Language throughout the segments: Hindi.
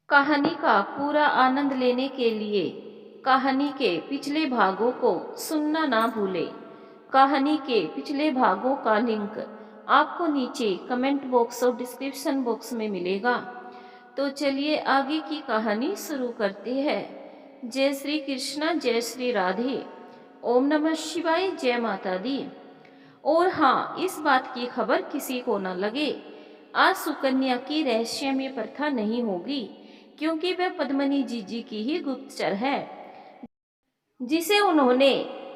कहानी का पूरा आनंद लेने के लिए कहानी के पिछले भागों को सुनना ना भूलें। कहानी के पिछले भागों का लिंक आपको नीचे कमेंट बॉक्स और डिस्क्रिप्शन बॉक्स में मिलेगा। तो चलिए आगे की कहानी शुरू करते हैं। जय श्री कृष्णा, जय श्री राधे, ओम नमः शिवाय, जय माता दी। और हाँ, इस बात की खबर किसी को न लगे, आज सुकन्या की रहस्यमय प्रथा नहीं होगी, क्योंकि वह पद्मनी जीजी की ही गुप्तचर है, जिसे उन्होंने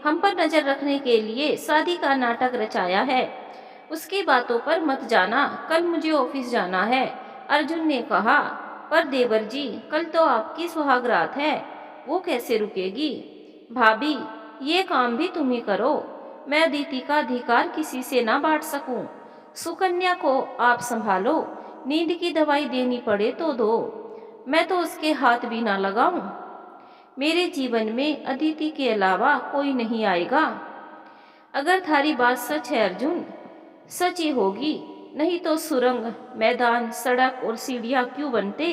हम पर नजर रखने के लिए शादी का नाटक रचाया है। उसकी बातों पर मत जाना, कल मुझे ऑफिस जाना है, अर्जुन ने कहा। पर देवर जी, कल तो आपकी सुहागरात है, वो कैसे रुकेगी? भाभी, ये काम भी तुम ही करो, मैं अदिति का अधिकार किसी से ना बांट सकूं। सुकन्या को आप संभालो, नींद की दवाई देनी पड़े तो दो, मैं तो उसके हाथ भी ना लगाऊं। मेरे जीवन में अदिति के अलावा कोई नहीं आएगा। अगर थारी बात सच है अर्जुन, सच ही होगी, नहीं तो सुरंग, मैदान, सड़क और सीढ़ियां क्यों बनते?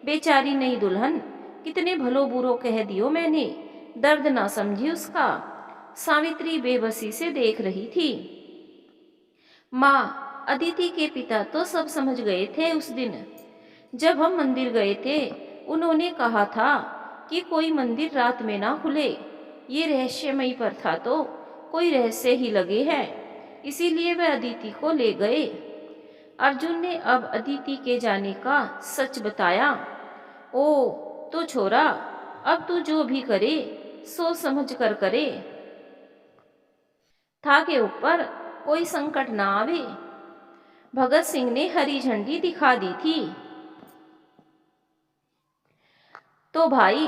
बेचारी नहीं दुल्हन, कितने भलो बुरो कह दियो मैंने, दर्द ना समझी उसका। सावित्री बेबसी से देख रही थी। माँ, अदिति के पिता तो सब समझ गए थे उस दिन जब हम मंदिर गए थे। उन्होंने कहा था कि कोई मंदिर रात में ना खुले, ये रहस्यमयी प्रथा तो कोई रहस्य ही लगे है, इसीलिए वह अदिति को ले गए। अर्जुन ने अब अदिति के जाने का सच बताया। ओ तो छोरा, अब तू जो भी करे सोच समझ कर करे, था के ऊपर कोई संकट ना आवे। भगत सिंह ने हरी झंडी दिखा दी थी। तो भाई,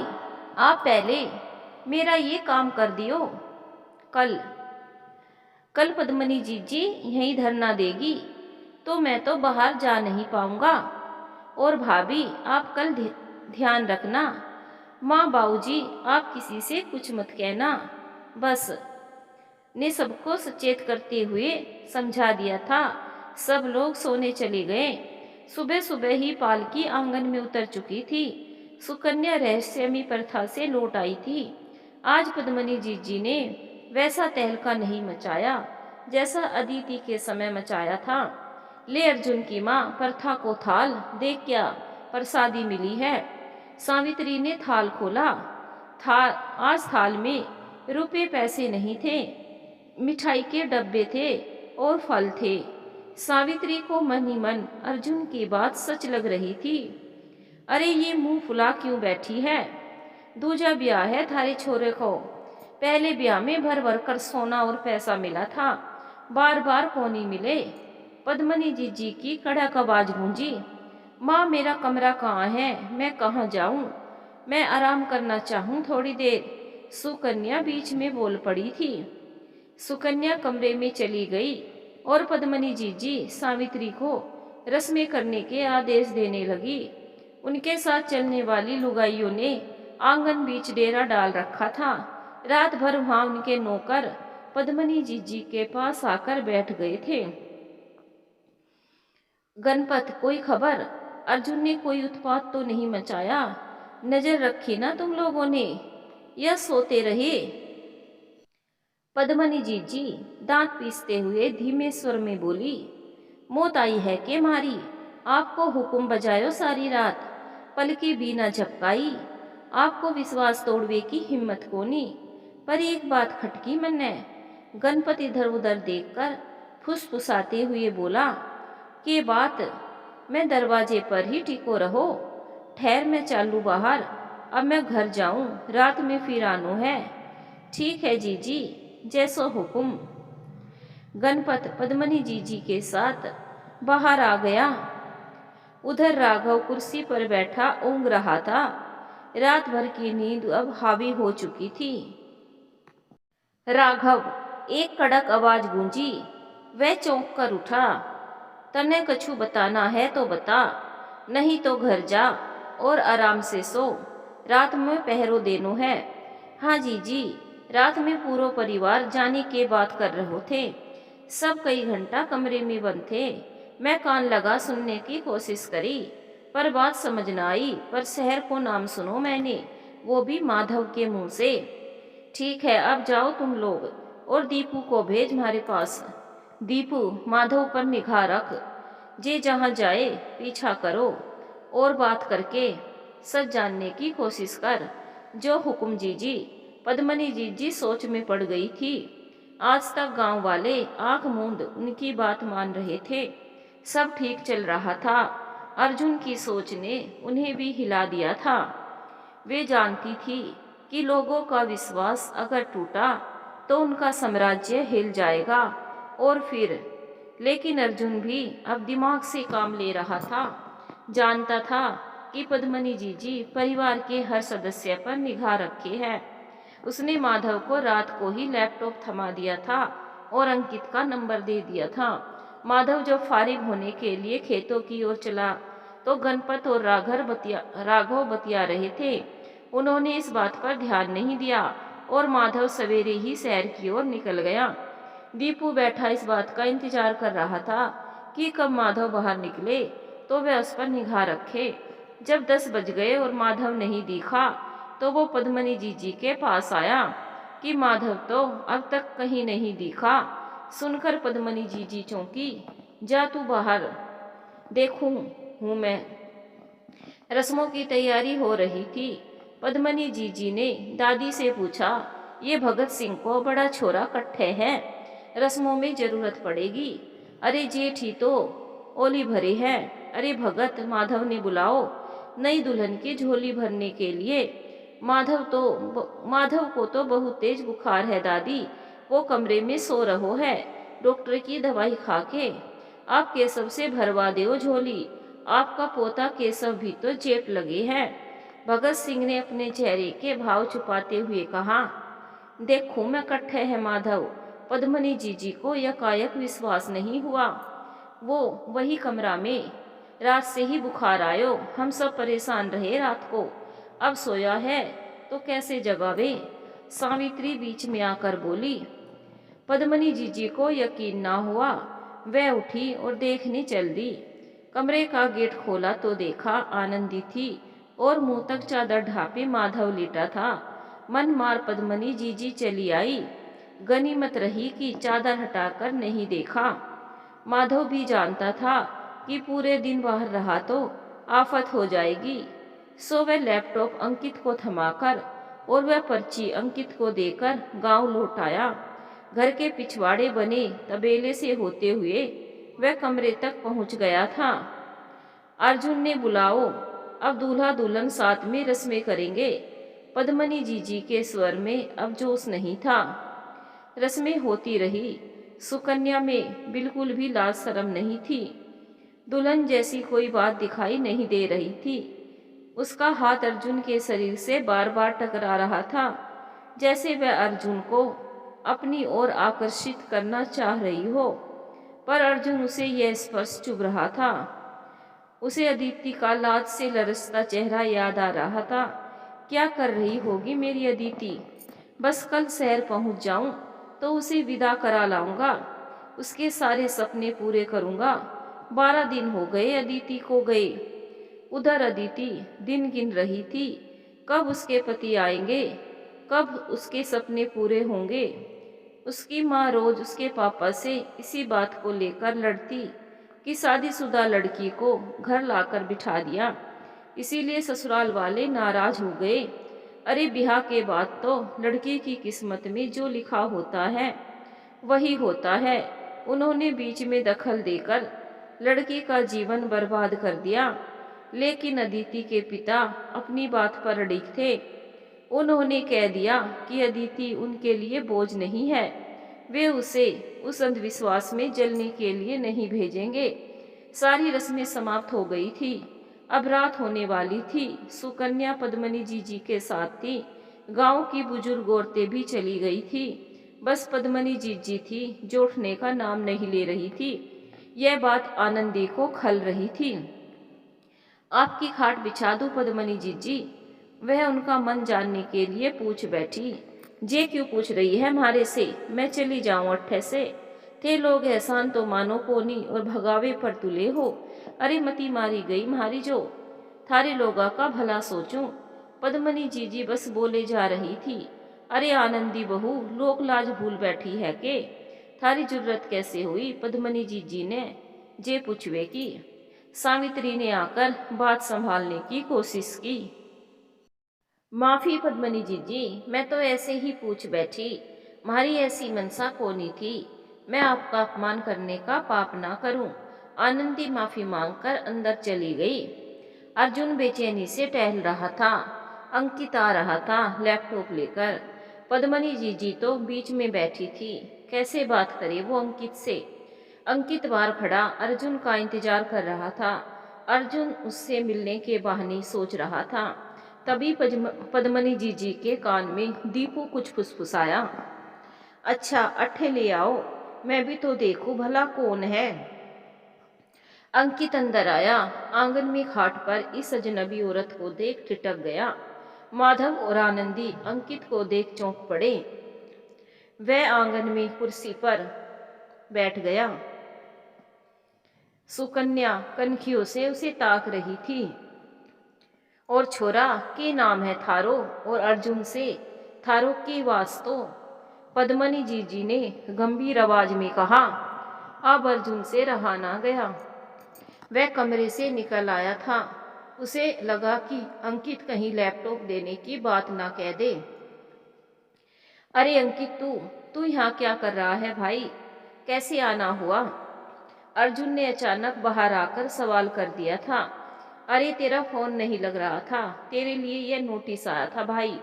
आप पहले मेरा ये काम कर दियो। कल कल पद्मनी जीजी यहीं धरना देगी, तो मैं तो बाहर जा नहीं पाऊंगा। और भाभी, आप कल ध्यान रखना। माँ, बाबूजी, आप किसी से कुछ मत कहना, बस ने सबको सचेत करते हुए समझा दिया था। सब लोग सोने चले गए। सुबह सुबह ही पालकी आंगन में उतर चुकी थी। सुकन्या रहस्यमयी प्रथा से लौट आई थी। आज पद्मनी जीजी ने वैसा तहलका नहीं मचाया जैसा अदिति के समय मचाया था। ले अर्जुन की माँ, प्रथा को थाल देख, क्या प्रसादी मिली है। सावित्री ने थाल खोला। आज थाल में रुपए पैसे नहीं थे, मिठाई के डब्बे थे और फल थे। सावित्री को मन ही मन अर्जुन की बात सच लग रही थी। अरे ये मुंह फुला क्यों बैठी है? दूजा ब्याह है थारे छोरे को। पहले ब्याह में भर भर कर सोना और पैसा मिला था, बार बार कौन मिले। पद्मनी जीजी की कड़क आवाज गूंजी। माँ, मेरा कमरा कहाँ है? मैं कहाँ जाऊं? मैं आराम करना चाहूं थोड़ी देर। सुकन्या बीच में बोल पड़ी थी। सुकन्या कमरे में चली गई और पद्मनी जीजी सावित्री को रस्में करने के आदेश देने लगी। उनके साथ चलने वाली लुगाइयों ने आंगन बीच डेरा डाल रखा था। रात भर वहां उनके नौकर पद्मनी जीजी के पास आकर बैठ गए थे। गणपत, कोई खबर? अर्जुन ने कोई उत्पात तो नहीं मचाया? नजर रखी ना तुम लोगों ने, या सोते रहे? पद्मनी जीजी दांत पीसते हुए धीमे स्वर में बोली। मौत आई है के मारी? आपको हुक्म बजायो सारी रात, पलकी भी न झपकाई। आपको विश्वास तोड़वे की हिम्मत कोनी। पर एक बात खटकी मन ने। गणपत इधर उधर देखकर फुसफुसाते हुए बोला। के बात? मैं दरवाजे पर ही टिको रहो। ठहर, मैं चालू बाहर, अब मैं घर जाऊं, रात में फिर आनो है। ठीक है जीजी, जैसो हुक्म। गणपत पद्मनी जीजी के साथ बाहर आ गया। उधर राघव कुर्सी पर बैठा ऊँग रहा था। रात भर की नींद अब हावी हो चुकी थी। राघव, एक कड़क आवाज गूंजी। वह चौंक कर उठा। तने कछु बताना है तो बता, नहीं तो घर जा और आराम से सो, रात में पहरो देनो है। हाँ जीजी, रात में पूरा परिवार जाने के बात कर रहे थे। सब कई घंटा कमरे में बंद थे। मैं कान लगा सुनने की कोशिश करी, पर बात समझ न आई। पर शहर को नाम सुनो मैंने, वो भी माधव के मुंह से। ठीक है, अब जाओ तुम लोग, और दीपू को भेज हमारे पास। दीपू, माधव पर निगाह रख, जे जहाँ जाए पीछा करो, और बात करके सच जानने की कोशिश कर। जो हुक्म जीजी। पद्मनी जीजी सोच में पड़ गई थी। आज तक गांव वाले आंख मूंद उनकी बात मान रहे थे, सब ठीक चल रहा था। अर्जुन की सोच ने उन्हें भी हिला दिया था। वे जानती थी कि लोगों का विश्वास अगर टूटा तो उनका साम्राज्य हिल जाएगा। और फिर लेकिन अर्जुन भी अब दिमाग से काम ले रहा था। जानता था कि पद्मनी जीजी परिवार के हर सदस्य पर निगाह रखे है। उसने माधव को रात को ही लैपटॉप थमा दिया था और अंकित का नंबर दे दिया था। माधव जब फारिग होने के लिए खेतों की ओर चला तो गणपत और राघव बतिया रहे थे। उन्होंने इस बात पर ध्यान नहीं दिया और माधव सवेरे ही शहर की ओर निकल गया। दीपू बैठा इस बात का इंतजार कर रहा था कि कब माधव बाहर निकले तो वह उस पर निगाह रखे। जब 10 बज गए और माधव नहीं दिखा तो वो पद्मनी जीजी के पास आया कि माधव तो अब तक कहीं नहीं दिखा। सुनकर पद्मनी जीजी चौंकी। जा तू बाहर, देखूं हूं मैं। रस्मों की तैयारी हो रही थी। पद्मनी जीजी ने दादी से पूछा, ये भगत सिंह को बड़ा छोरा कट्ठे है, रस्मों में जरूरत पड़ेगी। अरे जेठ ही तो ओली भरी है। अरे भगत, माधव ने बुलाओ नई दुल्हन की झोली भरने के लिए। माधव को तो बहुत तेज बुखार है दादी, वो कमरे में सो रहो है डॉक्टर की दवाई खा के। आप केशव से भरवा दो झोली, आपका पोता केशव भी तो चेप लगे है। भगत सिंह ने अपने चेहरे के भाव छुपाते हुए कहा। देखूं मैं कट्ठे है माधव। पद्मनी जीजी को यकायक विश्वास नहीं हुआ। वो वही कमरा में, रात से ही बुखार आयो, हम सब परेशान रहे रात को, अब सोया है तो कैसे जगावे। सावित्री बीच में आकर बोली। पद्मनी जीजी को यकीन ना हुआ। वह उठी और देखने चल दी। कमरे का गेट खोला तो देखा आनंदी थी और मुंह तक चादर ढापे माधव लेटा था। मन मार पद्मनी जीजी चली आई। गनीमत रही कि चादर हटाकर नहीं देखा। माधव भी जानता था कि पूरे दिन बाहर रहा तो आफत हो जाएगी, सो वह लैपटॉप अंकित को थमाकर और वह पर्ची अंकित को देकर गांव लौट आया। घर के पिछवाड़े बने तबेले से होते हुए वह कमरे तक पहुंच गया था। अर्जुन ने बुलाओ, अब दूल्हा दुल्हन साथ में रस्में करेंगे। पद्मनी जीजी के स्वर में अब जोश नहीं था। रस्में होती रही। सुकन्या में बिल्कुल भी लाज शर्म नहीं थी। दुल्हन जैसी कोई बात दिखाई नहीं दे रही थी। उसका हाथ अर्जुन के शरीर से बार बार टकरा रहा था, जैसे वह अर्जुन को अपनी ओर आकर्षित करना चाह रही हो। पर अर्जुन उसे यह स्पर्श चुभ रहा था। उसे अदिति का लाज से लरसता चेहरा याद आ रहा था। क्या कर रही होगी मेरी अदिति। बस कल शहर पहुंच जाऊं तो उसे विदा करा लाऊंगा, उसके सारे सपने पूरे करूंगा। 12 दिन हो गए अदिति को गए। उधर अदिति दिन गिन रही थी, कब उसके पति आएंगे, कब उसके सपने पूरे होंगे। उसकी माँ रोज उसके पापा से इसी बात को लेकर लड़ती कि शादीशुदा लड़की को घर लाकर बिठा दिया, इसीलिए ससुराल वाले नाराज हो गए। अरे ब्याह के बाद तो लड़की की किस्मत में जो लिखा होता है वही होता है। उन्होंने बीच में दखल देकर लड़की का जीवन बर्बाद कर दिया। लेकिन अदिति के पिता अपनी बात पर अडिग थे। उन्होंने कह दिया कि अदिति उनके लिए बोझ नहीं है, वे उसे उस अंधविश्वास में जलने के लिए नहीं भेजेंगे। सारी रस्में समाप्त हो गई थी। अब रात होने वाली थी। सुकन्या पद्मनी जीजी के साथ थी। गांव की बुजुर्ग औरतें भी चली गई थी। बस पद्मनी जीजी थी जो उठने का नाम नहीं ले रही थी। यह बात आनंदी को खल रही थी। आपकी खाट बिछा दूं पद्मनी जीजी, वह उनका मन जानने के लिए पूछ बैठी। जे क्यों पूछ रही है हमारे से, मैं चली जाऊं अट्ठे से। थे लोग एहसान तो मानो कोनी और भगावे पर तुले हो। अरे मती मारी गई मारी जो, थारे लोगा का भला सोचूं। पद्मनी जीजी बस बोले जा रही थी। अरे आनंदी बहू, लोक लाज भूल बैठी है के? थारी जरूरत कैसे हुई? पद्मनी जीजी ने जे पूछवे की। सावित्री ने आकर बात संभालने की कोशिश की। माफी पद्मनी जीजी, मैं तो ऐसे ही पूछ बैठी। तुम्हारी ऐसी मनसा कोनी थी। मैं आपका अपमान करने का पाप ना करूं। आनंदी माफी मांगकर अंदर चली गई। अर्जुन बेचैनी से टहल रहा था। अंकित आ रहा था लैपटॉप लेकर। पद्मनी जीजी तो बीच में बैठी थी। कैसे बात करे वो अंकित से? अंकित बाहर खड़ा अर्जुन का इंतजार कर रहा था। अर्जुन उससे मिलने के बहाने सोच रहा था। तभी पद्मनी जीजी के कान में दीपू कुछ फुसफुसाया। अच्छा अट्ठे ले आओ, मैं भी तो देखूं भला कौन है। अंकित अंदर आया। आंगन में खाट पर इस अजनबी औरत को देख ठिठक गया। माधव और आनंदी अंकित को देख चौंक पड़े। वह आंगन में कुर्सी पर बैठ गया। सुकन्या कनखियों से उसे ताक रही थी। और छोरा के नाम है थारो? और अर्जुन से थारो की वास्तो? पद्मनी जीजी ने गंभीर आवाज में कहा। अब अर्जुन से रहा ना गया। वह कमरे से निकल आया था। उसे लगा कि अंकित कहीं लैपटॉप देने की बात ना कह दे। अरे अंकित, तू तू यहाँ क्या कर रहा है भाई? कैसे आना हुआ? अर्जुन ने अचानक बाहर आकर सवाल कर दिया था। अरे तेरा फोन नहीं लग रहा था, तेरे लिए यह नोटिस आया था भाई।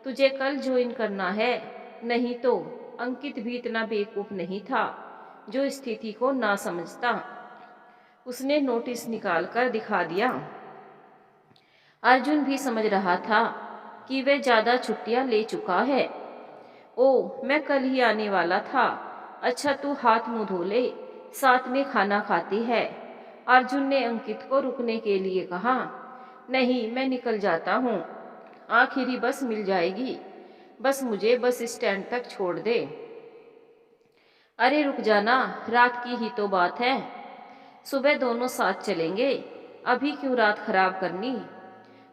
तुझे कल ज्वाइन करना है। नहीं तो अंकित भी इतना बेवकूफ नहीं था जो स्थिति को ना समझता। उसने नोटिस निकाल कर दिखा दिया। अर्जुन भी समझ रहा था कि वह ज्यादा छुट्टियां ले चुका है। ओ, मैं कल ही आने वाला था। अच्छा तू हाथ मुंह धो ले, साथ में खाना खाती है। अर्जुन ने अंकित को रुकने के लिए कहा। नहीं, मैं निकल जाता हूँ। आखिरी बस मिल जाएगी, बस मुझे बस स्टैंड तक छोड़ दे। अरे रुक जाना, रात की ही तो बात है। सुबह दोनों साथ चलेंगे, अभी क्यों रात खराब करनी।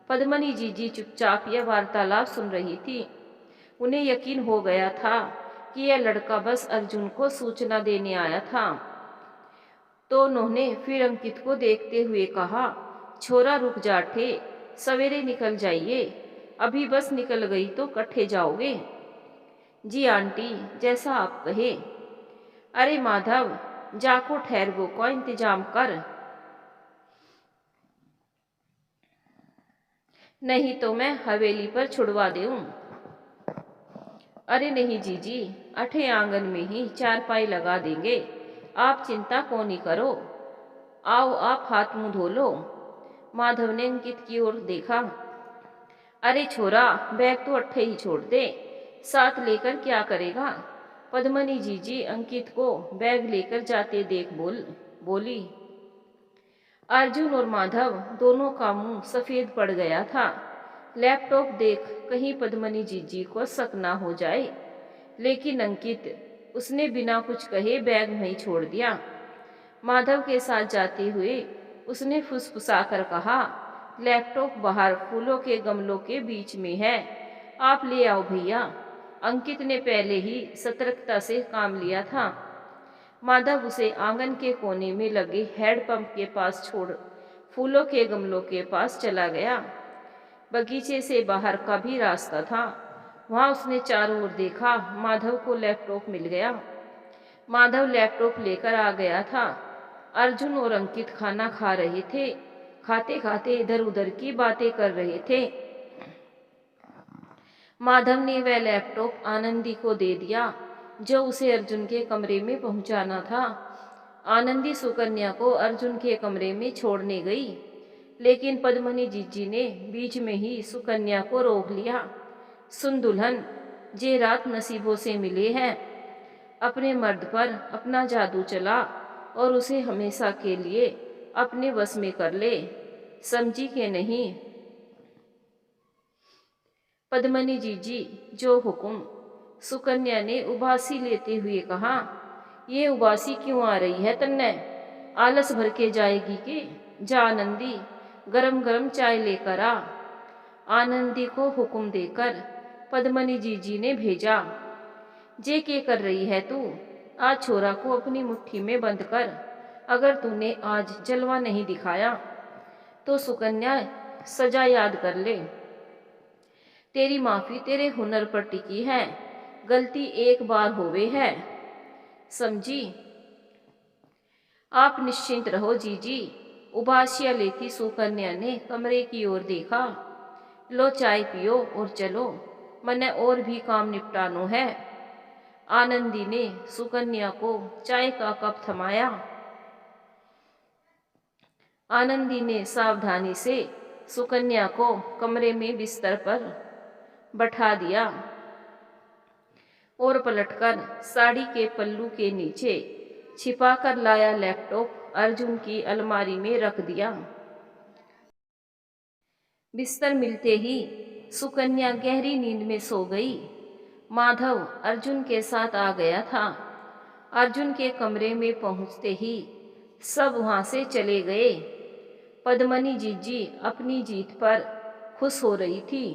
पद्मनी जीजी चुपचाप यह वार्तालाप सुन रही थी। उन्हें यकीन हो गया था कि यह लड़का बस अर्जुन को सूचना देने आया था। तो उन्होंने फिर अंकित को देखते हुए कहा। छोरा रुक जा ठे, सवेरे निकल जाइए। अभी बस निकल गई तो कट्ठे जाओगे। जी आंटी, जैसा आप कहे। अरे माधव, जाको ठहरगो का इंतजाम कर। नहीं तो मैं हवेली पर छुड़वा दूं। अरे नहीं जीजी, अठे आंगन में ही चारपाई लगा देंगे। आप चिंता को नहीं करो। आओ आप हाथ मुंह धो लो। माधव ने अंकित की ओर देखा। अरे छोरा, बैग तो अट्ठे ही छोड़ दे, साथ लेकर क्या करेगा? पद्मनी जीजी अंकित को बैग लेकर जाते देख बोली। अर्जुन और माधव दोनों का मुंह सफेद पड़ गया था। लैपटॉप देख कहीं पद्मनी जीजी को शक ना हो जाए। लेकिन अंकित, उसने बिना कुछ कहे बैग वहीं छोड़ दिया। माधव के साथ जाते हुए उसने फुसफुसाकर कहा। लैपटॉप बाहर फूलों के गमलों के बीच में है, आप ले आओ भैया। अंकित ने पहले ही सतर्कता से काम लिया था। माधव उसे आंगन के कोने में लगे हैंडपंप के पास छोड़ फूलों के गमलों के पास चला गया। बगीचे से बाहर का भी रास्ता था। वहां उसने चारों ओर देखा। माधव को लैपटॉप मिल गया। माधव लैपटॉप लेकर आ गया था। अर्जुन और अंकित खाना खा रहे थे। खाते खाते इधर उधर की बातें कर रहे थे। माधव ने वह लैपटॉप आनंदी को दे दिया जो उसे अर्जुन के कमरे में पहुंचाना था। आनंदी सुकन्या को अर्जुन के कमरे में छोड़ने गई, लेकिन पद्मनी जीजी ने बीच में ही सुकन्या को रोक लिया। सुन दुल्हन, जे रात नसीबों से मिले हैं, अपने मर्द पर अपना जादू चला और उसे हमेशा के लिए अपने वश में कर ले, समझी के नहीं? पद्मनी जीजी जो हुक्म। सुकन्या ने उबासी लेते हुए कहा। ये उबासी क्यों आ रही है तन्ने? आलस भर के जाएगी कि? जा आनंदी, गरम गरम चाय लेकर आ। आनंदी को हुक्म देकर पद्मनी जीजी ने भेजा। जे के कर रही है तू? आज छोरा को अपनी मुट्ठी में बंद कर। अगर तूने आज जलवा नहीं दिखाया तो सुकन्या सजा याद कर ले। तेरी माफी तेरे हुनर पर टिकी है, गलती एक बार होवे है, समझी? आप निश्चिंत रहो जीजी, उबासिया लेती सुकन्या ने कमरे की ओर देखा। लो चाय पियो और चलो, मने और भी काम निपटानो है। आनंदी ने सुकन्या को चाय का कप थमाया। आनंदी ने सावधानी से सुकन्या को कमरे में बिस्तर पर बैठा दिया और पलटकर साड़ी के पल्लू के नीचे छिपाकर लाया लैपटॉप अर्जुन की अलमारी में रख दिया। बिस्तर मिलते ही सुकन्या गहरी नींद में सो गई। माधव अर्जुन के साथ आ गया था। अर्जुन के कमरे में पहुंचते ही सब वहां से चले गए। पद्मनी जीजी अपनी जीत पर खुश हो रही थी,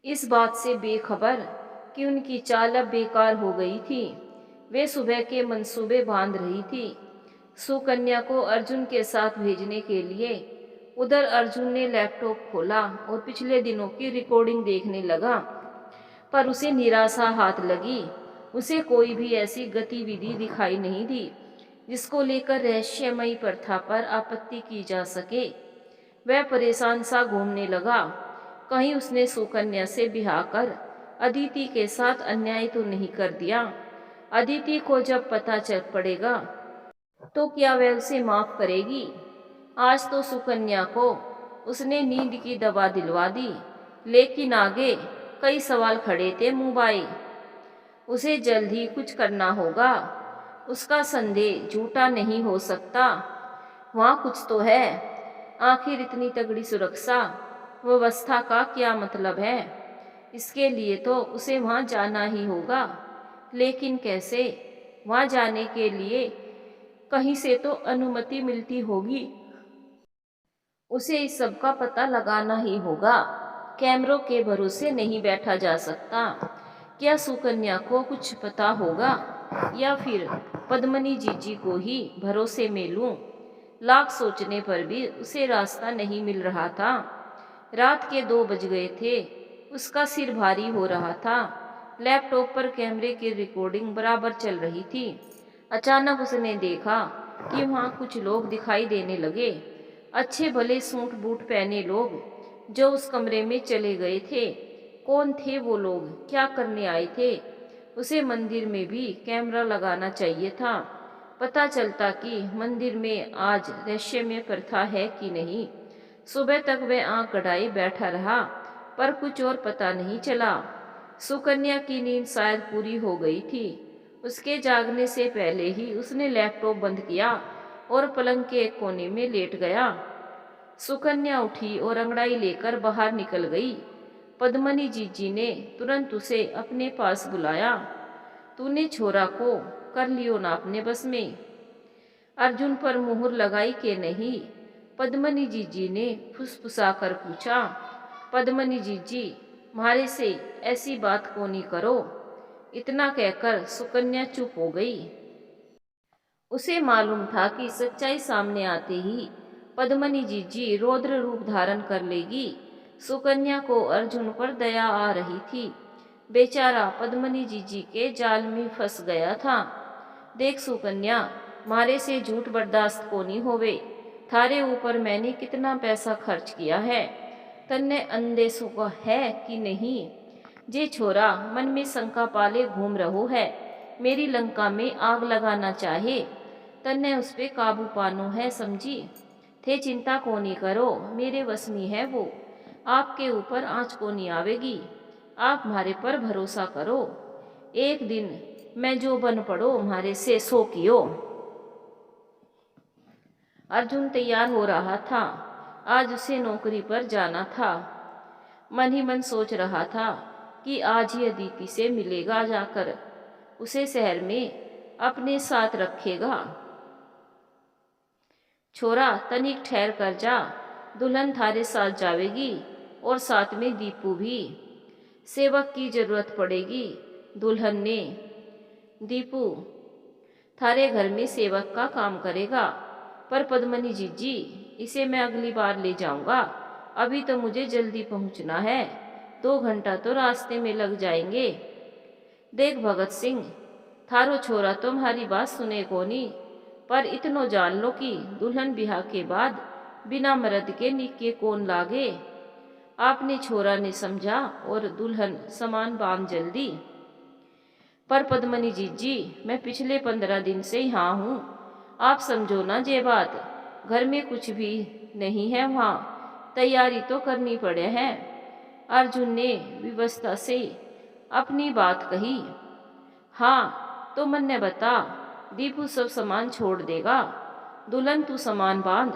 इस बात से बेखबर कि उनकी चाल अब बेकार हो गई थी। वे सुबह के मंसूबे बांध रही थी सुकन्या को अर्जुन के साथ भेजने के लिए। उधर अर्जुन ने लैपटॉप खोला और पिछले दिनों की रिकॉर्डिंग देखने लगा, पर उसे निराशा हाथ लगी। उसे कोई भी ऐसी गतिविधि दिखाई नहीं दी जिसको लेकर रहस्यमयी प्रथा पर आपत्ति की जा सके। वह परेशान सा घूमने लगा, कहीं उसने सुकन्या से ब्याह कर अदिति के साथ अन्याय तो नहीं कर दिया। अदिति को जब पता चल पड़ेगा तो क्या वह उसे माफ करेगी? आज तो सुकन्या को उसने नींद की दवा दिलवा दी, लेकिन आगे कई सवाल खड़े थे मुंबाई। उसे जल्द ही कुछ करना होगा। उसका संदेह झूठा नहीं हो सकता। वहाँ कुछ तो है। आखिर इतनी तगड़ी सुरक्षा व्यवस्था का क्या मतलब है? इसके लिए तो उसे वहाँ जाना ही होगा, लेकिन कैसे? वहाँ जाने के लिए कहीं से तो अनुमति मिलती होगी। उसे इस सब का पता लगाना ही होगा। कैमरों के भरोसे नहीं बैठा जा सकता। क्या सुकन्या को कुछ पता होगा या फिर पद्मनी जीजी को ही भरोसे में लूं? लाख सोचने पर भी उसे रास्ता नहीं मिल रहा था। रात के 2 बज गए थे। उसका सिर भारी हो रहा था। लैपटॉप पर कैमरे की रिकॉर्डिंग बराबर चल रही थी। अचानक उसने देखा कि वहाँ कुछ लोग दिखाई देने लगे। अच्छे भले सूट बूट पहने लोग जो उस कमरे में चले गए थे। कौन थे वो लोग? क्या करने आए थे? उसे मंदिर में भी कैमरा लगाना चाहिए था। पता चलता कि मंदिर में आज रहस्यमय प्रथा है कि नहीं। सुबह तक वह आंख गड़ाए बैठा रहा, पर कुछ और पता नहीं चला। सुकन्या की नींद शायद पूरी हो गई थी। उसके जागने से पहले ही उसने लैपटॉप बंद किया और पलंग के एक कोने में लेट गया। सुकन्या उठी और अंगड़ाई लेकर बाहर निकल गई। पद्मनी जीजी ने तुरंत उसे अपने पास बुलाया। तूने छोरा को कर लियो ना अपने बस में? अर्जुन पर मुहर लगाई के नहीं? पद्मनी जीजी ने फुसफुसाकर पूछा। पद्मनी जीजी, मारे से ऐसी बात को नहीं करो। इतना कहकर सुकन्या चुप हो गई। उसे मालूम था कि सच्चाई सामने आते ही पद्मनी जीजी रौद्र रूप धारण कर लेगी। सुकन्या को अर्जुन पर दया आ रही थी। बेचारा पद्मनी जीजी के जाल में फंस गया था। देख सुकन्या, मारे से झूठ बर्दाश्त को नहीं होवे। थारे ऊपर मैंने कितना पैसा खर्च किया है, तन्ने अंदेशों को है कि नहीं? जे छोरा मन में शंका पाले घूम रहो है, मेरी लंका में आग लगाना चाहे, तन्ने उस पे काबू पानो है, समझी? थे चिंता को नहीं करो, मेरे वश में है वो। आपके ऊपर आँच को नहीं आवेगी। आप हमारे पर भरोसा करो। एक दिन मैं जो बन पड़ो हमारे से सो कियो। अर्जुन तैयार हो रहा था। आज उसे नौकरी पर जाना था। मन ही मन सोच रहा था कि आज ही अदिति से मिलेगा, जाकर उसे शहर में अपने साथ रखेगा। छोरा तनिक ठहर कर जा, दुल्हन थारे साथ जावेगी और साथ में दीपू भी। सेवक की जरूरत पड़ेगी। दुल्हन ने, दीपू थारे घर में सेवक का काम करेगा। पर पद्मनी जीजी, इसे मैं अगली बार ले जाऊंगा, अभी तो मुझे जल्दी पहुंचना है, 2 घंटा तो रास्ते में लग जाएंगे। देख भगत सिंह, थारो छोरा तुम्हारी बात सुने को नहीं, पर इतनो जान लो कि दुल्हन ब्याह के बाद बिना मर्द के निके कौन लागे। आपने छोरा ने समझा और दुल्हन समान बांध जल्दी। पर पद्मनी जीजी, मैं पिछले 15 दिन से यहाँ हूँ, आप समझो ना ये बात। घर में कुछ भी नहीं है, वहाँ तैयारी तो करनी पड़े है। अर्जुन ने विवशता से अपनी बात कही। हाँ तो मन ने बता, दीपू सब सामान छोड़ देगा। दुल्हन तू सामान बांध,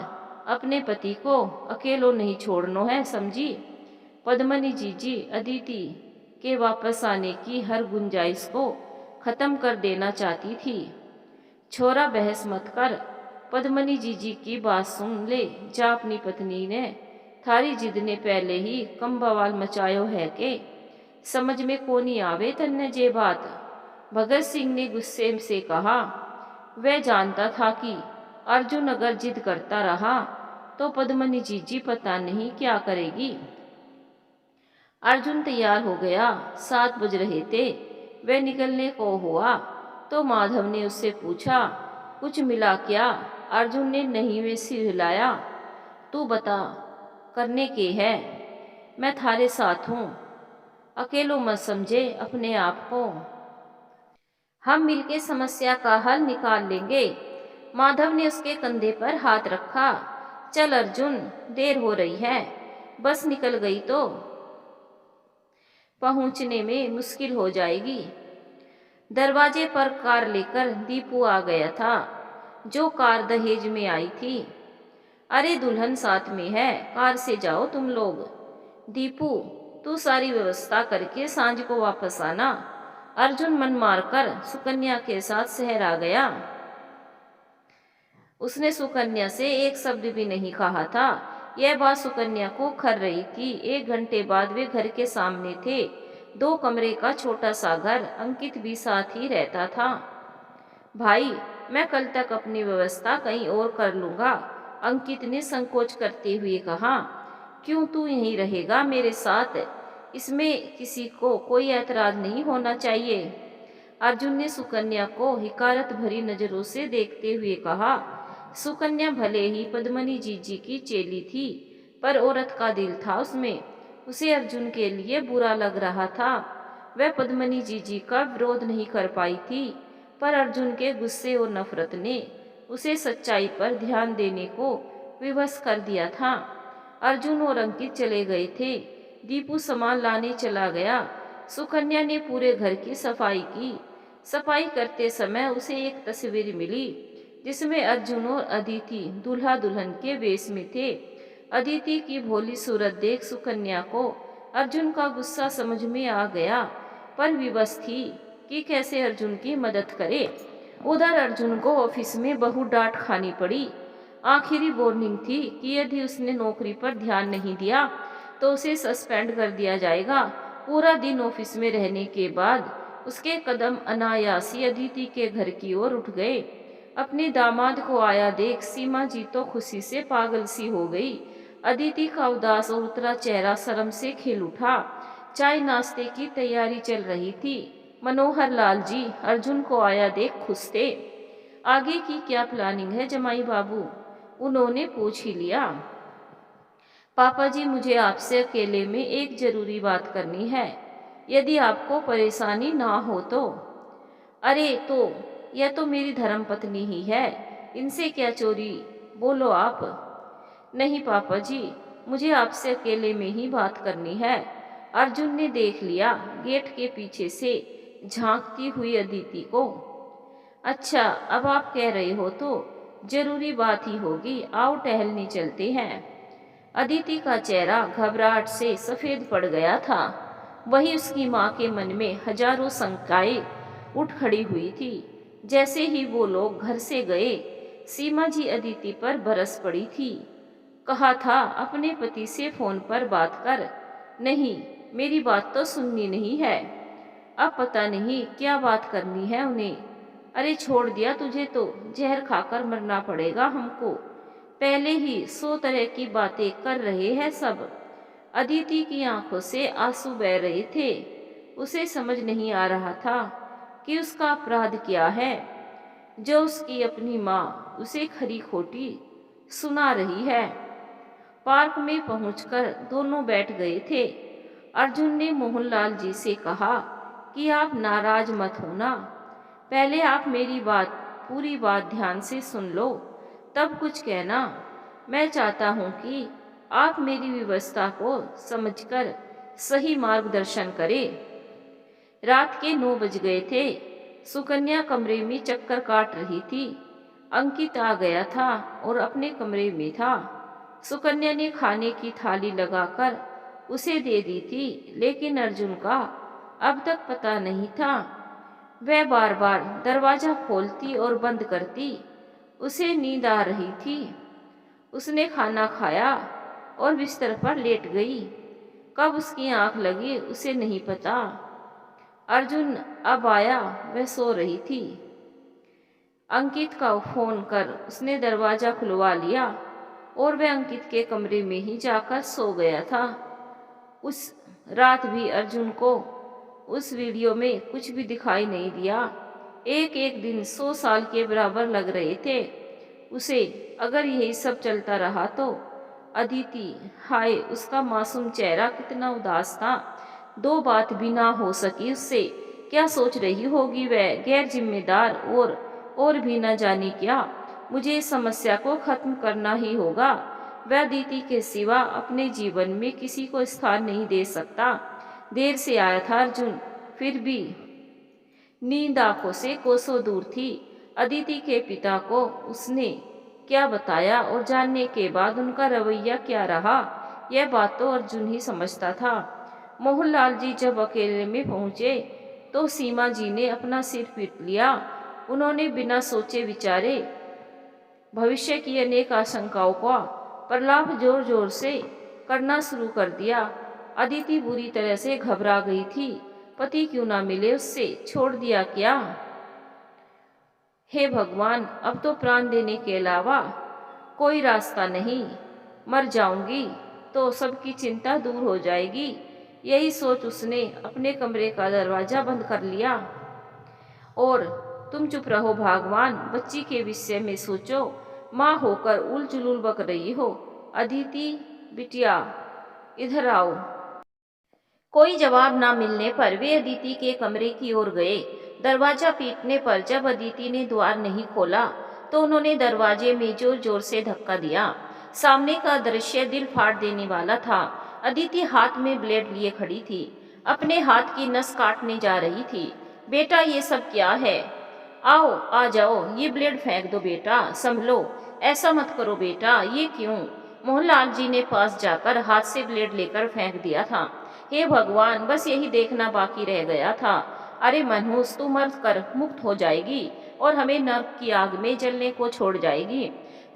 अपने पति को अकेलो नहीं छोड़नो है, समझी। पद्मनी जीजी अदिति के वापस आने की हर गुंजाइश को खत्म कर देना चाहती थी। छोरा बहस मत कर, पद्मनी जीजी की बात सुन ले जा अपनी पत्नी ने। थारी जिद ने पहले ही कम बवाल मचायो है के समझ में कोनी आवे तन्ने जे बात। भगत सिंह ने गुस्से से कहा। वह जानता था कि अर्जुन अगर जिद करता रहा तो पद्मनी जीजी पता नहीं क्या करेगी। अर्जुन तैयार हो गया, 7 बज रहे थे। वह निकलने को हुआ तो माधव ने उससे पूछा, कुछ मिला क्या? अर्जुन ने नहीं में सिर हिलाया। तू बता, करने के है? मैं थारे साथ हूँ, अकेलो मत समझे अपने आप को, हम मिलके समस्या का हल निकाल लेंगे। माधव ने उसके कंधे पर हाथ रखा। चल अर्जुन, देर हो रही है, बस निकल गई तो पहुंचने में मुश्किल हो जाएगी। दरवाजे पर कार लेकर दीपू आ गया था, जो कार दहेज में आई थी। अरे दुल्हन साथ में है, कार से जाओ तुम लोग। दीपू, तू सारी व्यवस्था करके सांझ को वापस आना। अर्जुन मन मारकर सुकन्या के साथ शहर आ गया। उसने सुकन्या से एक शब्द भी नहीं कहा था। यह बात सुकन्या को खर रही थी। 1 घंटे बाद वे घर के सामने थे। 2 कमरे का छोटा सा घर, अंकित भी साथ ही रहता था। भाई, मैं कल तक अपनी व्यवस्था कहीं और कर लूंगा, अंकित ने संकोच करते हुए कहा। क्यों, तू यहीं रहेगा मेरे साथ, इसमें किसी को कोई ऐतराज नहीं होना चाहिए। अर्जुन ने सुकन्या को हिकारत भरी नजरों से देखते हुए कहा। सुकन्या भले ही पद्मनी जीजी की चेली थी, पर औरत का दिल था उसमें। उसे अर्जुन के लिए बुरा लग रहा था। वह पद्मनी जीजी का विरोध नहीं कर पाई थी, पर अर्जुन के गुस्से और नफरत ने उसे सच्चाई पर ध्यान देने को विवश कर दिया था। अर्जुन और अंकित चले गए थे। दीपू सामान लाने चला गया। सुकन्या ने पूरे घर की सफाई की। सफाई करते समय उसे एक तस्वीर मिली, जिसमें अर्जुन और अदिति दूल्हा दुल्हन के वेश में थे। अदिति की भोली सूरत देख सुकन्या को अर्जुन का गुस्सा समझ में आ गया, पर विवश थी कि कैसे अर्जुन की मदद करे। उधर अर्जुन को ऑफिस में बहुत डांट खानी पड़ी। आखिरी वार्निंग थी कि यदि उसने नौकरी पर ध्यान नहीं दिया तो उसे सस्पेंड कर दिया जाएगा। पूरा दिन ऑफिस में रहने के बाद उसके कदम अनायास ही अदिति के घर की ओर उठ गए। अपने दामाद को आया देख सीमा जी तो खुशी से पागल सी हो गई। अदिति का उदास और उतरा चेहरा शर्म से खिल उठा। चाय नाश्ते की तैयारी चल रही थी। मनोहर लाल जी अर्जुन को आया देख खुश थे। आगे की क्या प्लानिंग है जमाई बाबू, उन्होंने पूछ ही लिया। पापा जी, मुझे आपसे अकेले में एक जरूरी बात करनी है, यदि आपको परेशानी ना हो तो। अरे तो यह तो मेरी धर्मपत्नी ही है, इनसे क्या चोरी, बोलो आप। नहीं पापा जी, मुझे आपसे अकेले में ही बात करनी है। अर्जुन ने देख लिया गेट के पीछे से झांकती हुई अदिति को। अच्छा, अब आप कह रहे हो तो जरूरी बात ही होगी, आओ टहलने चलते हैं। अदिति का चेहरा घबराहट से सफेद पड़ गया था। वही उसकी माँ के मन में हजारों शंकाएं उठ खड़ी हुई थी। जैसे ही वो लोग घर से गए, सीमा जी अदिति पर बरस पड़ी थी। कहा था अपने पति से फोन पर बात कर। नहीं, मेरी बात तो सुननी नहीं है। अब पता नहीं क्या बात करनी है उन्हें। अरे छोड़ दिया तुझे तो जहर खाकर मरना पड़ेगा हमको। पहले ही 100 तरह की बातें कर रहे हैं सब। अदिति की आंखों से आंसू बह रहे थे। उसे समझ नहीं आ रहा था कि उसका अपराध क्या है, जो उसकी अपनी माँ उसे खरी खोटी सुना रही है। पार्क में पहुंचकर दोनों बैठ गए थे। अर्जुन ने मोहनलाल जी से कहा कि आप नाराज मत होना, पहले आप मेरी पूरी बात ध्यान से सुन लो, तब कुछ कहना। मैं चाहता हूँ कि आप मेरी व्यवस्था को समझकर सही मार्गदर्शन करें। रात के 9 बज गए थे। सुकन्या कमरे में चक्कर काट रही थी। अंकित आ गया था और अपने कमरे में था। सुकन्या ने खाने की थाली लगाकर उसे दे दी थी, लेकिन अर्जुन का अब तक पता नहीं था। वह बार बार दरवाजा खोलती और बंद करती। उसे नींद आ रही थी। उसने खाना खाया और बिस्तर पर लेट गई। कब उसकी आंख लगी उसे नहीं पता। अर्जुन अब आया, वह सो रही थी। अंकित का फोन कर उसने दरवाजा खुलवा लिया और वह अंकित के कमरे में ही जाकर सो गया था। उस रात भी अर्जुन को उस वीडियो में कुछ भी दिखाई नहीं दिया। एक एक दिन 100 साल के बराबर लग रहे थे उसे। अगर यही सब चलता रहा तो अदिति, हाय उसका मासूम चेहरा कितना उदास था। 2 बात भी ना हो सकी उससे। क्या सोच रही होगी वह, गैर जिम्मेदार और भी न जाने क्या। मुझे इस समस्या को खत्म करना ही होगा। वह अदिति के सिवा अपने जीवन में किसी को स्थान नहीं दे सकता। देर से आया था अर्जुन, फिर भी नींद आंखों से कोसों दूर थी। अदिति के पिता को उसने क्या बताया और जानने के बाद उनका रवैया क्या रहा, यह बात तो अर्जुन ही समझता था। मोहनलाल जी जब अकेले में पहुंचे तो सीमा जी ने अपना सिर पीट लिया। उन्होंने बिना सोचे विचारे भविष्य की अनेक आशंकाओं का प्रलाप जोर जोर से करना शुरू कर दिया। अदिति बुरी तरह से घबरा गई थी। पति क्यों ना मिले उससे, छोड़ दिया क्या? हे भगवान, अब तो प्राण देने के अलावा कोई रास्ता नहीं। मर जाऊंगी तो सबकी चिंता दूर हो जाएगी। यही सोच उसने अपने कमरे का दरवाजा बंद कर लिया। और तुम चुप रहो भगवान, बच्ची के विषय में सोचो। माँ होकर उल जुलूल बक रही हो। अदिति बिटिया इधर आओ। कोई जवाब ना मिलने पर वे अदिति के कमरे की ओर गए। दरवाजा पीटने पर जब अदिति ने द्वार नहीं खोला तो उन्होंने दरवाजे में जोर जोर से धक्का दिया। सामने का दृश्य दिल फाड़ देने वाला था। अदिति हाथ में ब्लेड लिए खड़ी थी, अपने हाथ की नस काटने जा रही थी। बेटा ये सब क्या है? आओ आ जाओ, ये ब्लेड फेंक दो बेटा, संभलो। ऐसा मत करो बेटा, ये क्यों? मोहनलाल जी ने पास जाकर हाथ से ब्लेड लेकर फेंक दिया था। हे भगवान, बस यही देखना बाकी रह गया था। अरे मनहूस, तू मर कर मुक्त हो जाएगी और हमें नर्क की आग में जलने को छोड़ जाएगी।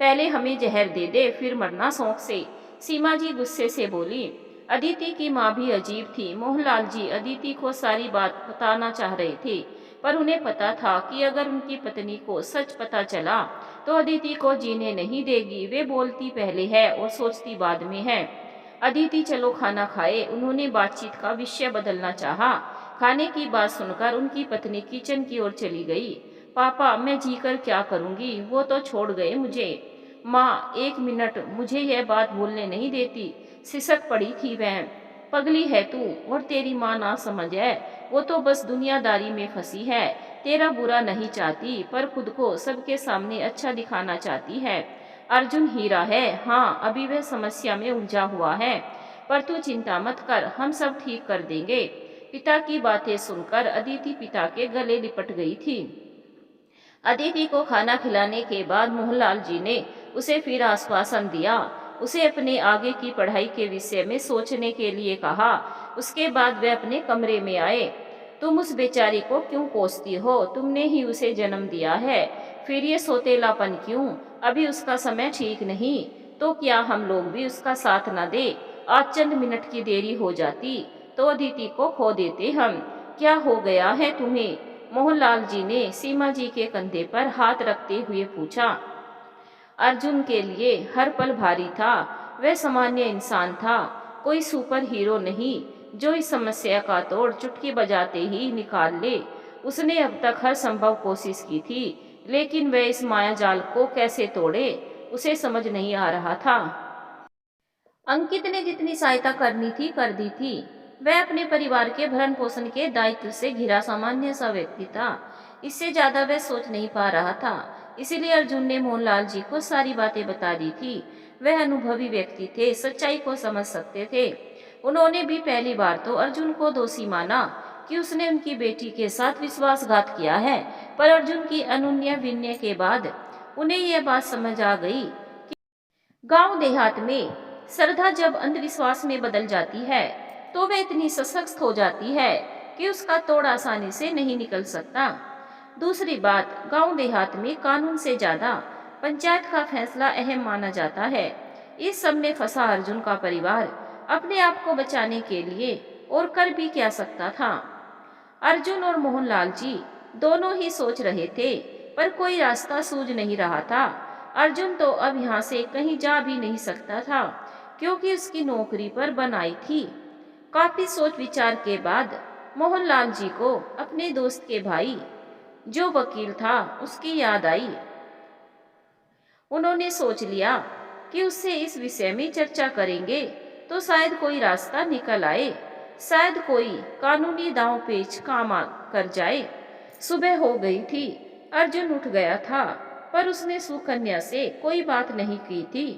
पहले हमें जहर दे दे, फिर मरना शौक से। सीमा जी गुस्से से बोली। अदिति की माँ भी अजीब थी। मोहनलाल जी अदिति को सारी बात बताना चाह रहे थे, पर उन्हें पता था कि अगर उनकी पत्नी को सच पता चला तो अदिति को जीने नहीं देगी। वे बोलती पहले है और सोचती बाद में है। अदिति चलो खाना खाए। उन्होंने बातचीत का विषय बदलना चाहा। खाने की बात सुनकर उनकी पत्नी किचन की ओर चली गई। पापा, मैं जीकर क्या करूंगी, वो तो छोड़ गए मुझे। माँ 1 मिनट, मुझे यह बात बोलने नहीं देती। सिसक पड़ी थी वह। पगली है तू, और तेरी माँ ना समझ है। वो तो बस दुनियादारी में फंसी है। तेरा बुरा नहीं चाहती, पर खुद को सबके सामने अच्छा दिखाना चाहती है। अर्जुन हीरा है, हाँ अभी वह समस्या में उलझा हुआ है, पर तू चिंता मत कर, हम सब ठीक कर देंगे। पिता की बातें सुनकर अदिति पिता के गले लिपट गई थी। अदिति को खाना खिलाने के बाद मोहनलाल जी ने उसे फिर आश्वासन दिया। उसे अपने आगे की पढ़ाई के विषय में सोचने के लिए कहा। उसके बाद वे अपने कमरे में आए। तुम उस बेचारी को क्यों कोसती हो? तुमने ही उसे जन्म दिया है, फिर ये सौतेलापन क्यों? अभी उसका समय ठीक नहीं, तो क्या हम लोग भी उसका साथ न दे? आज चंद मिनट की देरी हो जाती तो अदिति को खो देते हम। क्या हो गया है तुम्हें? मोहनलाल जी ने सीमा जी के कंधे पर हाथ रखते हुए पूछा। अर्जुन के लिए हर पल भारी था। वह सामान्य इंसान था, कोई सुपर हीरो नहीं जो इस समस्या का तोड़ चुटकी बजाते ही निकाल ले। उसने अब तक हर संभव कोशिश की थी, लेकिन वह इस माया जाल को कैसे तोड़े, उसे समझ नहीं आ रहा था। अंकित ने जितनी सहायता करनी थी कर दी थी। वह अपने परिवार के भरण पोषण के दायित्व से घिरा सामान्य सा व्यक्ति था। इससे ज्यादा वह सोच नहीं पा रहा था। इसीलिए अर्जुन ने मोहनलाल जी को सारी बातें बता दी थी। वह अनुभवी व्यक्ति थे, सच्चाई को समझ सकते थे। उन्होंने भी पहली बार तो अर्जुन को दोषी माना कि उसने उनकी बेटी के साथ विश्वासघात किया है, पर अर्जुन की अनुनय विनय के बाद उन्हें यह बात समझ आ गई। गांव देहात में श्रद्धा जब अंधविश्वास में बदल जाती है तो वह इतनी सशक्त हो जाती है कि उसका तोड़ आसानी से नहीं निकल सकता। दूसरी बात, गांव देहात में कानून से ज्यादा पंचायत का फैसला अहम माना जाता है। इस सब में फंसा अर्जुन का परिवार अपने आप को बचाने के लिए और कर भी क्या सकता था। अर्जुन और मोहनलाल जी दोनों ही सोच रहे थे, पर कोई रास्ता सूझ नहीं रहा था। अर्जुन तो अब यहाँ से कहीं जा भी नहीं सकता था, क्योंकि उसकी नौकरी पर बनाई थी। काफी सोच विचार के बाद मोहनलाल जी को अपने दोस्त के भाई, जो वकील था, उसकी याद आई। उन्होंने सोच लिया कि उससे इस विषय में चर्चा करेंगे तो शायद कोई रास्ता निकल आए, शायद कोई कानूनी दांव पेच काम कर जाए। सुबह हो गई थी। अर्जुन उठ गया था, पर उसने सुकन्या से कोई बात नहीं की थी।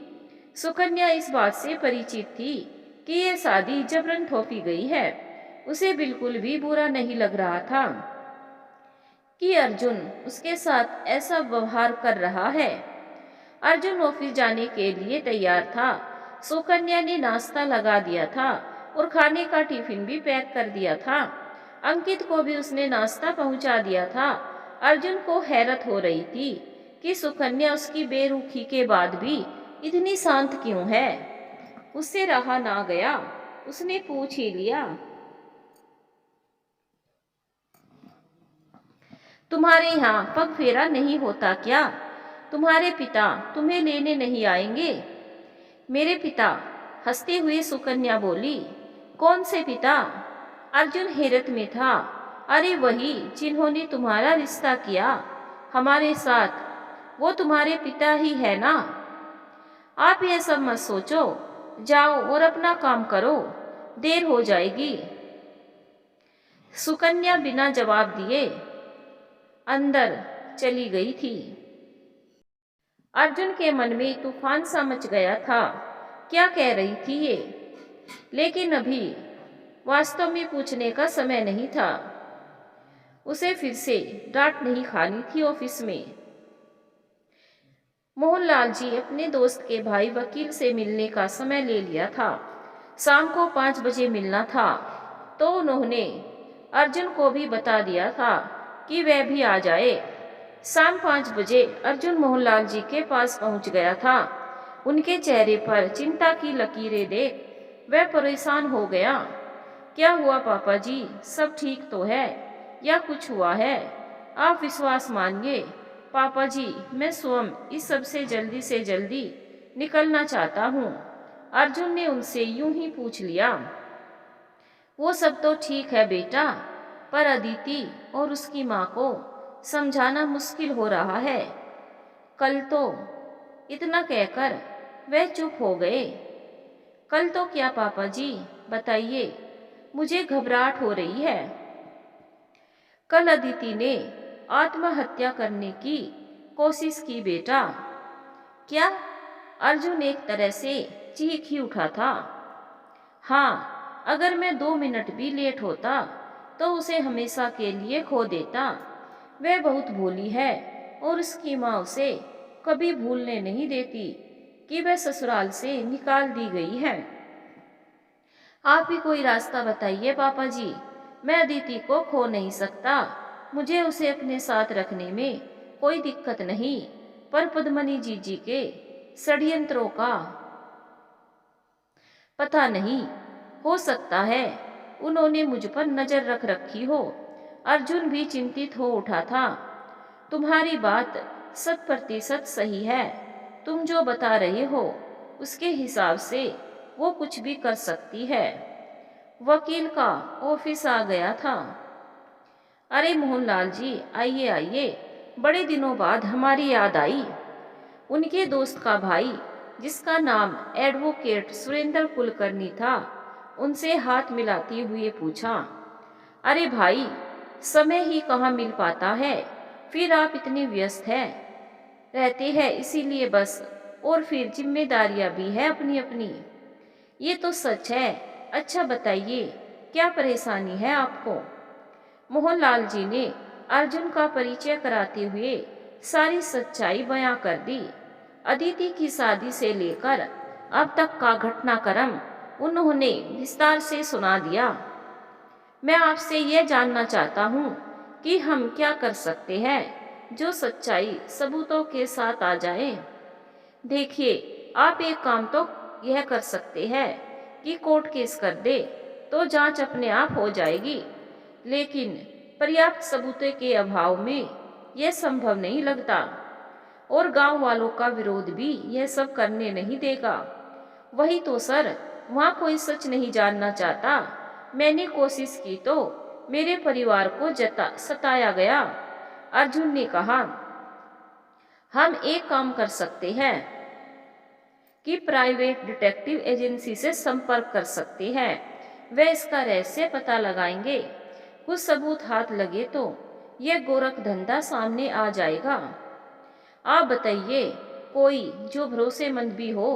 सुकन्या इस बात से परिचित थी कि यह शादी जबरन थोपी गई है। उसे बिल्कुल भी बुरा नहीं लग रहा था कि अर्जुन उसके साथ ऐसा व्यवहार कर रहा है। अर्जुन ऑफिस जाने के लिए तैयार था। सुकन्या ने नाश्ता लगा दिया था और खाने का टिफिन भी पैक कर दिया था। अंकित को भी उसने नाश्ता पहुंचा दिया था। अर्जुन को हैरत हो रही थी कि सुकन्या उसकी बेरुखी के बाद भी इतनी शांत क्यों है। उससे रहा ना गया, उसने पूछ ही लिया, तुम्हारे यहाँ पग फेरा नहीं होता क्या? तुम्हारे पिता तुम्हें लेने नहीं आएंगे? मेरे पिता? हंसते हुए सुकन्या बोली। कौन से पिता? अर्जुन हैरत में था। अरे वही जिन्होंने तुम्हारा रिश्ता किया हमारे साथ, वो तुम्हारे पिता ही है ना? आप यह सब मत सोचो, जाओ और अपना काम करो, देर हो जाएगी। सुकन्या बिना जवाब दिए अंदर चली गई थी। अर्जुन के मन में तूफान सा मच गया था। क्या कह रही थी ये? लेकिन अभी वास्तव में पूछने का समय नहीं था। उसे फिर से डांट नहीं खानी थी ऑफिस में। मोहनलाल जी अपने दोस्त के भाई वकील से मिलने का समय ले लिया था। शाम को 5 बजे मिलना था, तो उन्होंने अर्जुन को भी बता दिया था कि वह भी आ जाए। शाम 5 बजे अर्जुन मोहनलाल जी के पास पहुंच गया था। उनके चेहरे पर चिंता की लकीरें देख वह परेशान हो गया। क्या हुआ पापा जी, सब ठीक तो है या कुछ हुआ है? आप विश्वास मानिए पापा जी, मैं स्वयं इस सब से जल्दी निकलना चाहता हूँ। अर्जुन ने उनसे यूं ही पूछ लिया। वो सब तो ठीक है बेटा, पर अदिति और उसकी माँ को समझाना मुश्किल हो रहा है। कल तो, इतना कहकर वह चुप हो गए। कल तो क्या पापा जी, बताइए, मुझे घबराहट हो रही है। कल अदिति ने आत्महत्या करने की कोशिश की बेटा। क्या? अर्जुन एक तरह से चीख ही उठा था। हाँ, अगर मैं 2 मिनट भी लेट होता तो उसे हमेशा के लिए खो देता। वह बहुत भोली है और उसकी माँ उसे कभी भूलने नहीं देती कि वह ससुराल से निकाल दी गई है। आप ही कोई रास्ता बताइए पापा जी, मैं अदिति को खो नहीं सकता। मुझे उसे अपने साथ रखने में कोई दिक्कत नहीं, पर पद्मनी जीजी के षड्यंत्रों का पता नहीं, हो सकता है उन्होंने मुझ पर नजर रख रखी हो। अर्जुन भी चिंतित हो उठा था। तुम्हारी बात 100% सही है। तुम जो बता रहे हो उसके हिसाब से वो कुछ भी कर सकती है। वकील का ऑफिस आ गया था। अरे मोहनलाल जी, आइए आइए, बड़े दिनों बाद हमारी याद आई। उनके दोस्त का भाई, जिसका नाम एडवोकेट सुरेंद्र कुलकर्णी था, उनसे हाथ मिलाते हुए पूछा। अरे भाई, समय ही कहाँ मिल पाता है, फिर आप इतने व्यस्त हैं रहते हैं, इसीलिए बस। और फिर जिम्मेदारियां भी है अपनी अपनी। ये तो सच है। अच्छा बताइए, क्या परेशानी है आपको? मोहनलाल जी ने अर्जुन का परिचय कराते हुए सारी सच्चाई बयां कर दी। अदिति की शादी से लेकर अब तक का घटनाक्रम उन्होंने विस्तार से सुना दिया। मैं आपसे यह जानना चाहता हूँ कि हम क्या कर सकते हैं जो सच्चाई सबूतों के साथ आ जाए। देखिए, आप एक काम तो यह कर सकते हैं कि कोर्ट केस कर दे, तो जांच अपने आप हो जाएगी। लेकिन पर्याप्त सबूतों के अभाव में यह संभव नहीं लगता, और गांव वालों का विरोध भी यह सब करने नहीं देगा। वही तो सर, वहाँ कोई सच नहीं जानना चाहता। मैंने कोशिश की तो मेरे परिवार को सताया गया। अर्जुन ने कहा, हम एक काम कर सकते हैं कि प्राइवेट डिटेक्टिव एजेंसी से संपर्क कर सकते हैं। वे इसका रहस्य पता लगाएंगे। कुछ सबूत हाथ लगे तो यह गोरख धंधा सामने आ जाएगा। आप बताइए, कोई जो भरोसेमंद भी हो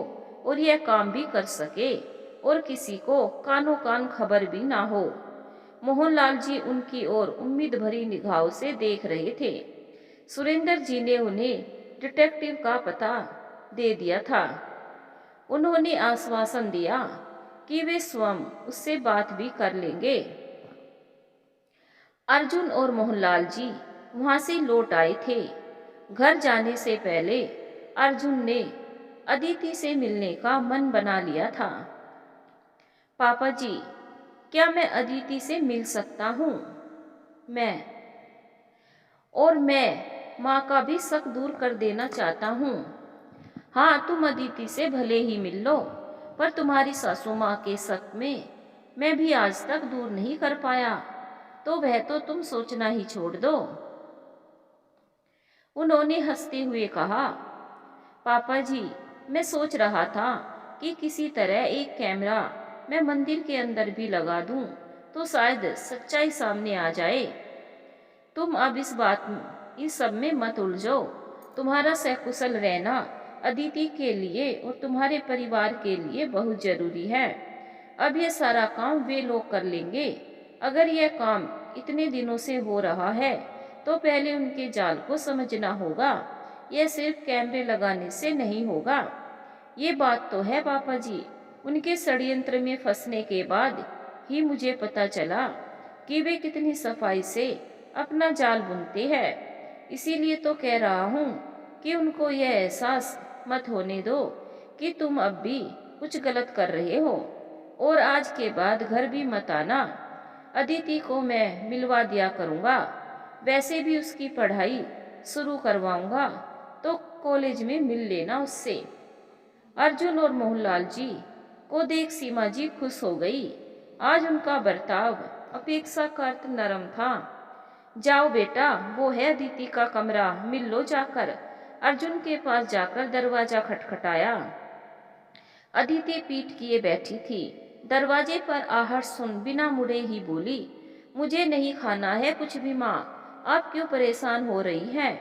और यह काम भी कर सके, और किसी को कानो कान खबर भी ना हो। मोहनलाल जी उनकी ओर उम्मीद भरी निगाहों से देख रहे थे। सुरेंद्र जी ने उन्हें डिटेक्टिव का पता दे दिया था। उन्होंने आश्वासन दिया कि वे स्वयं उससे बात भी कर लेंगे। अर्जुन और मोहनलाल जी वहां से लौट आए थे। घर जाने से पहले अर्जुन ने अदिति से मिलने का मन बना लिया था। पापा जी, क्या मैं अदिति से मिल सकता हूँ? मैं माँ का भी शक दूर कर देना चाहता हूँ। हाँ, तुम अदिति से भले ही मिल लो, पर तुम्हारी सासू माँ के शक में मैं भी आज तक दूर नहीं कर पाया, तो वह तो तुम सोचना ही छोड़ दो। उन्होंने हंसते हुए कहा, पापा जी, मैं सोच रहा था कि किसी तरह एक कैमरा मैं मंदिर के अंदर भी लगा दूं, तो शायद सच्चाई सामने आ जाए। तुम अब इस सब में मत उलझो। तुम्हारा सकुशल रहना अदिति के लिए और तुम्हारे परिवार के लिए बहुत जरूरी है। अब यह सारा काम वे लोग कर लेंगे। अगर यह काम इतने दिनों से हो रहा है, तो पहले उनके जाल को समझना होगा। यह सिर्फ कैमरे लगाने से नहीं होगा। ये बात तो है पापा जी। उनके षड्यंत्र में फंसने के बाद ही मुझे पता चला कि वे कितनी सफाई से अपना जाल बुनते हैं। इसीलिए तो कह रहा हूँ कि उनको यह एहसास मत होने दो कि तुम अब भी कुछ गलत कर रहे हो, और आज के बाद घर भी मत आना। अदिति को मैं मिलवा दिया करूँगा। वैसे भी उसकी पढ़ाई शुरू करवाऊंगा, तो कॉलेज में मिल लेना उससे। अर्जुन और मोहनलाल जी को देख सीमा जी खुश हो गई। आज उनका बर्ताव अपेक्षाकृत नरम था। जाओ बेटा, वो है अदिति का कमरा, मिल लो जाकर। अर्जुन के पास जाकर दरवाजा खटखटाया। अदिति पीठ किए बैठी थी। दरवाजे पर आहट सुन बिना मुड़े ही बोली, मुझे नहीं खाना है कुछ भी माँ। आप क्यों परेशान हो रही हैं?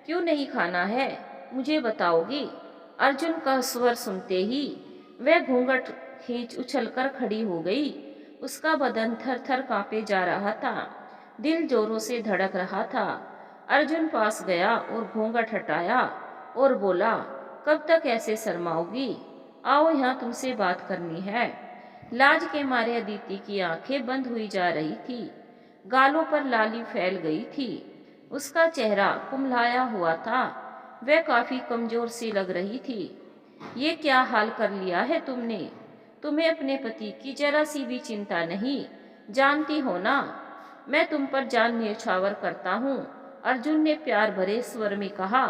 क्यों नहीं खाना है, मुझे बताओगी? अर्जुन का स्वर सुनते ही वह घूंघट खींच उछलकर खड़ी हो गई। उसका बदन थर थर कांपे जा रहा था, दिल जोरों से धड़क रहा था। अर्जुन पास गया और घूंघट हटाया और बोला, कब तक ऐसे शर्माओगी? आओ, यहाँ तुमसे बात करनी है। लाज के मारे अदिति की आंखें बंद हुई जा रही थी। गालों पर लाली फैल गई थी। उसका चेहरा कुम्हलाया हुआ था। वह काफी कमजोर सी लग रही थी। ये क्या हाल कर लिया है तुमने? तुम्हें अपने पति की जरा सी भी चिंता नहीं? जानती हो ना, मैं तुम पर जान न्यौछावर करता हूँ। अर्जुन ने प्यार भरे स्वर में कहा।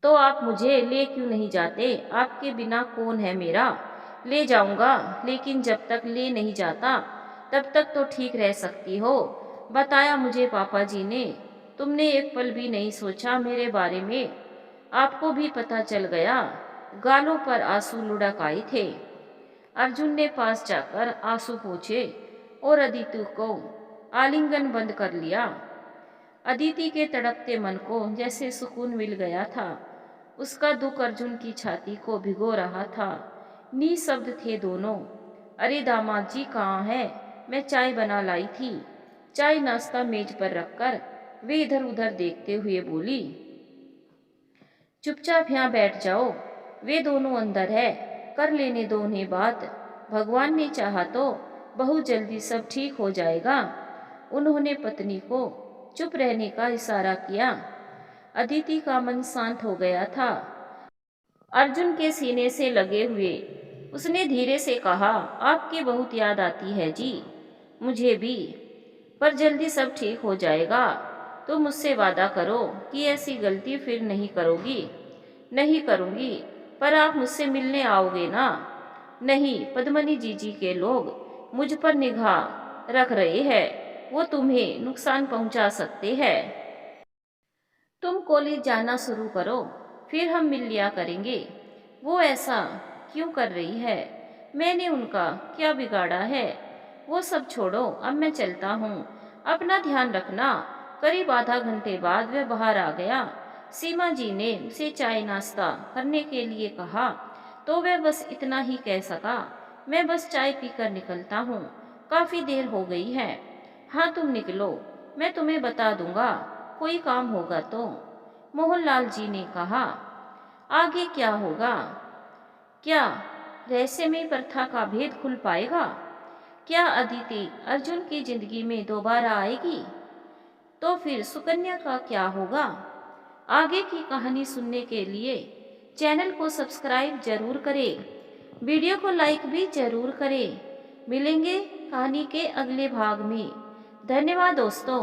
तो आप मुझे ले क्यों नहीं जाते? आपके बिना कौन है मेरा? ले जाऊंगा, लेकिन जब तक ले नहीं जाता तब तक तो ठीक रह सकती हो। बताया मुझे पापा जी ने। तुमने एक पल भी नहीं सोचा मेरे बारे में। आपको भी पता चल गया। गालों पर आंसू लुढ़क आए थे। अर्जुन ने पास जाकर आंसू पोंछे और अदिति को आलिंगन बंद कर लिया। अदिति के तड़पते मन को जैसे सुकून मिल गया था। उसका दुख अर्जुन की छाती को भिगो रहा था। निशब्द थे दोनों। अरे दामाद जी कहाँ है? मैं चाय बना लाई थी। चाय नाश्ता मेज पर रखकर वे इधर उधर देखते हुए बोली। चुपचाप यहाँ बैठ जाओ। वे दोनों अंदर है, कर लेने दो उन्हें बात। भगवान ने चाहा तो बहुत जल्दी सब ठीक हो जाएगा। उन्होंने पत्नी को चुप रहने का इशारा किया। अदिति का मन शांत हो गया था। अर्जुन के सीने से लगे हुए उसने धीरे से कहा, आपकी बहुत याद आती है जी। मुझे भी। पर जल्दी सब ठीक हो जाएगा। तो मुझसे वादा करो कि ऐसी गलती फिर नहीं करोगी। नहीं करूंगी। पर आप मुझसे मिलने आओगे ना? नहीं, पद्मनी जीजी के लोग मुझ पर निगाह रख रहे हैं। वो तुम्हें नुकसान पहुंचा सकते हैं। तुम कॉलेज जाना शुरू करो, फिर हम मिल लिया करेंगे। वो ऐसा क्यों कर रही है? मैंने उनका क्या बिगाड़ा है? वो सब छोड़ो, अब मैं चलता हूँ। अपना ध्यान रखना। करीब आधा घंटे बाद वह बाहर आ गया। सीमा जी ने उसे चाय नाश्ता करने के लिए कहा तो वह बस इतना ही कह सका। मैं बस चाय पीकर निकलता हूँ, काफी देर हो गई है। हाँ तुम निकलो, मैं तुम्हें बता दूंगा कोई काम होगा तो। मोहनलाल जी ने कहा। आगे क्या होगा? क्या रहस्यमय प्रथा का भेद खुल पाएगा? क्या अदिति अर्जुन की जिंदगी में दोबारा आएगी? तो फिर सुकन्या का क्या होगा? आगे की कहानी सुनने के लिए चैनल को सब्सक्राइब जरूर करें। वीडियो को लाइक भी जरूर करें। मिलेंगे कहानी के अगले भाग में। धन्यवाद दोस्तों।